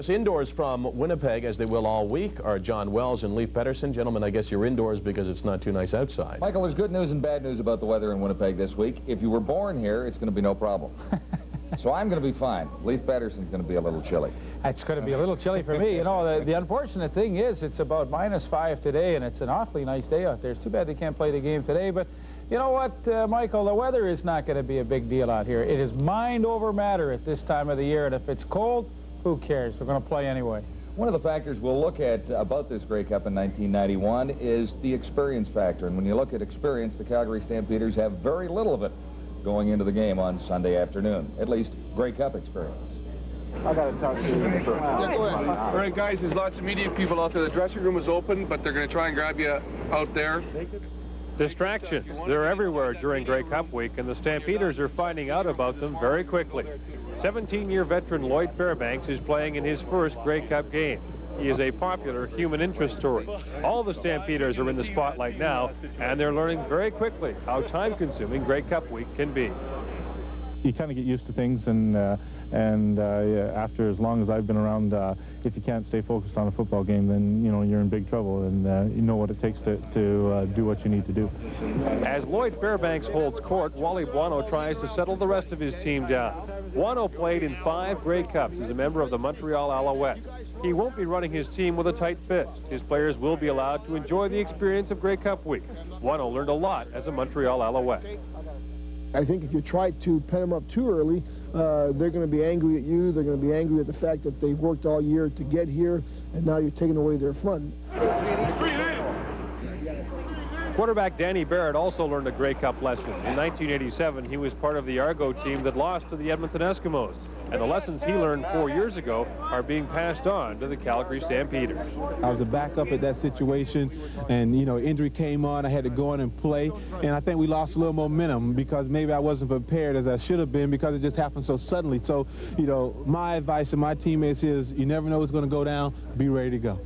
Indoors from Winnipeg, as they will all week, are John Wells and Leif Pettersen. Gentlemen, I guess you're indoors because it's not too nice outside. Michael, there's good news and bad news about the weather in Winnipeg this week. If you were born here, it's going to be no problem. So I'm going to be fine. Leif Pettersen's going to be a little chilly. It's going to be a little chilly for me. You know, the unfortunate thing is it's about -5 today, and it's an awfully nice day out there. It's too bad they can't play the game today, but you know what, Michael, the weather is not going to be a big deal out here. It is mind over matter at this time of the year, and if it's cold, who cares? We're going to play anyway. One of the factors we'll look at about this Grey Cup in 1991 is the experience factor. And when you look at experience, the Calgary Stampeders have very little of it going into the game on Sunday afternoon, at least Grey Cup experience. I got to talk to you. Yeah, go ahead. All right, guys, there's lots of media people out there. The dressing room is open, but they're going to try and grab you out there. Distractions. They're everywhere during Grey Cup week, and the Stampeders are finding out about them very quickly. 17-year veteran Lloyd Fairbanks is playing in his first Grey Cup game. He is a popular human interest story. All the Stampeders are in the spotlight now, and they're learning very quickly how time-consuming Grey Cup week can be. You kind of get used to things, and after as long as I've been around, if you can't stay focused on a football game, then you know you're in big trouble, and you know what it takes to do what you need to do. As Lloyd Fairbanks holds court, Wally Buono tries to settle the rest of his team down. Buono played in 5 Grey Cups as a member of the Montreal Alouettes. He won't be running his team with a tight fist. His players will be allowed to enjoy the experience of Grey Cup week. Buono learned a lot as a Montreal Alouette. I think if you try to pen them up too early, they're going to be angry at you. They're going to be angry at the fact that they've worked all year to get here, and now you're taking away their fun. Quarterback Danny Barrett also learned a Grey Cup lesson. In 1987, he was part of the Argo team that lost to the Edmonton Eskimos. And the lessons he learned 4 years ago are being passed on to the Calgary Stampeders. I was a backup at that situation, and, you know, injury came on. I had to go in and play, and I think we lost a little momentum because maybe I wasn't prepared as I should have been because it just happened so suddenly. So, you know, my advice to my teammates is you never know what's going to go down. Be ready to go.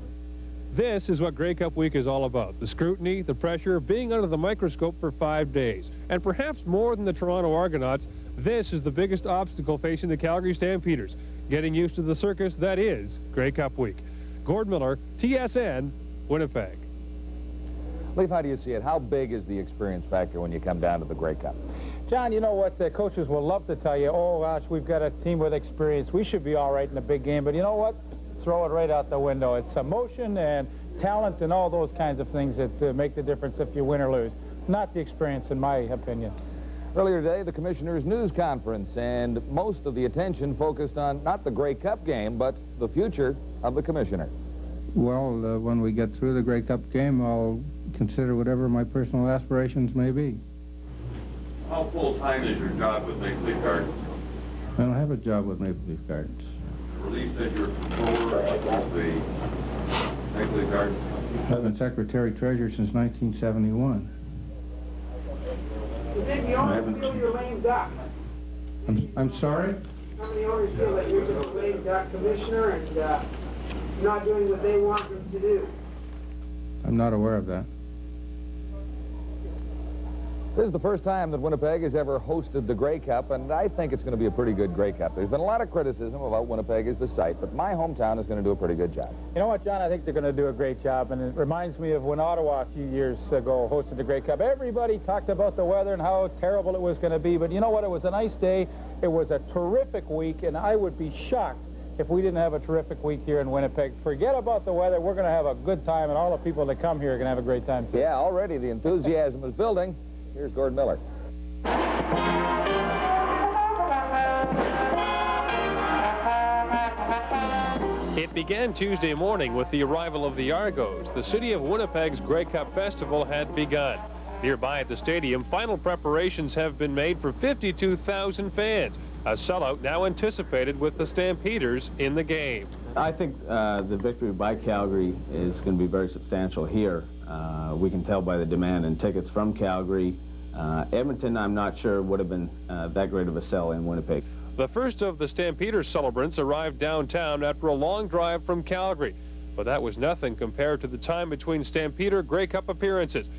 This is what Grey Cup week is all about. The scrutiny, the pressure, being under the microscope for 5 days. And perhaps more than the Toronto Argonauts, this is the biggest obstacle facing the Calgary Stampeders, getting used to the circus that is Grey Cup week. Gord Miller, TSN, Winnipeg. Leif, how do you see it? How big is the experience factor when you come down to the Grey Cup? John, you know what, the coaches will love to tell you, oh gosh, we've got a team with experience. We should be all right in a big game. But you know what? Throw it right out the window. It's emotion and talent and all those kinds of things that make the difference if you win or lose. Not the experience, in my opinion. Earlier today, the Commissioner's news conference, and most of the attention focused on not the Grey Cup game, but the future of the Commissioner. Well, when we get through the Grey Cup game, I'll consider whatever my personal aspirations may be. How full-time is your job with Maple Leaf Gardens? I don't have a job with Maple Leaf Gardens. Released as your controller of the Maple Leaf Gardens? I've been Secretary-Treasurer since 1971. Did the owners feel you're lame duck? I'm sorry? How many owners feel that you're just a lame duck commissioner and not doing what they want them to do? I'm not aware of that. This is the first time that Winnipeg has ever hosted the Grey Cup, and I think it's going to be a pretty good Grey Cup. There's been a lot of criticism about Winnipeg as the site, but my hometown is going to do a pretty good job. You know what, John? I think they're going to do a great job, and it reminds me of when Ottawa a few years ago hosted the Grey Cup. Everybody talked about the weather and how terrible it was going to be, but you know what? It was a nice day. It was a terrific week, and I would be shocked if we didn't have a terrific week here in Winnipeg. Forget about the weather. We're going to have a good time, and all the people that come here are going to have a great time, too. Yeah, already the enthusiasm is building. Here's Gord Miller. It began Tuesday morning with the arrival of the Argos. The city of Winnipeg's Grey Cup Festival had begun. Nearby at the stadium, final preparations have been made for 52,000 fans. A sellout now anticipated with the Stampeders in the game. I think the victory by Calgary is going to be very substantial here. We can tell by the demand in tickets from Calgary. Edmonton, I'm not sure, would have been that great of a sell in Winnipeg. The first of the Stampeders celebrants arrived downtown after a long drive from Calgary. But that was nothing compared to the time between Stampeder Grey Cup appearances.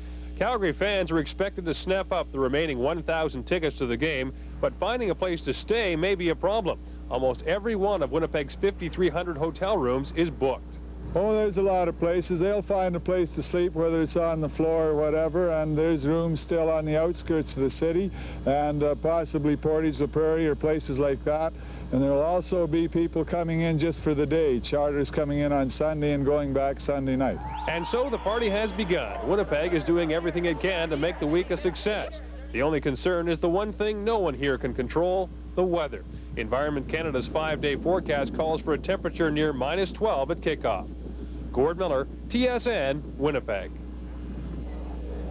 Calgary fans are expected to snap up the remaining 1,000 tickets to the game, but finding a place to stay may be a problem. Almost every one of Winnipeg's 5,300 hotel rooms is booked. Oh, there's a lot of places. They'll find a place to sleep, whether it's on the floor or whatever, and there's rooms still on the outskirts of the city, and possibly Portage la Prairie or places like that. And there will also be people coming in just for the day, charters coming in on Sunday and going back Sunday night. And so the party has begun. Winnipeg is doing everything it can to make the week a success. The only concern is the one thing no one here can control, the weather. Environment Canada's 5-day forecast calls for a temperature near -12 at kickoff. Gord Miller, TSN, Winnipeg.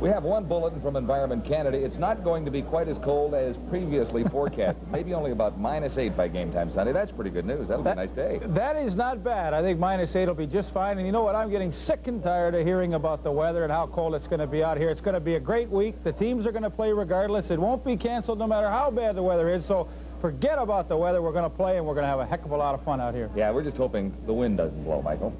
We have one bulletin from Environment Canada. It's not going to be quite as cold as previously forecasted. Maybe only about -8 by game time Sunday. That's pretty good news. That'll be a nice day. That is not bad. I think -8 will be just fine. And you know what? I'm getting sick and tired of hearing about the weather and how cold it's going to be out here. It's going to be a great week. The teams are going to play regardless. It won't be canceled no matter how bad the weather is. So forget about the weather. We're going to play, and we're going to have a heck of a lot of fun out here. Yeah, we're just hoping the wind doesn't blow, Michael.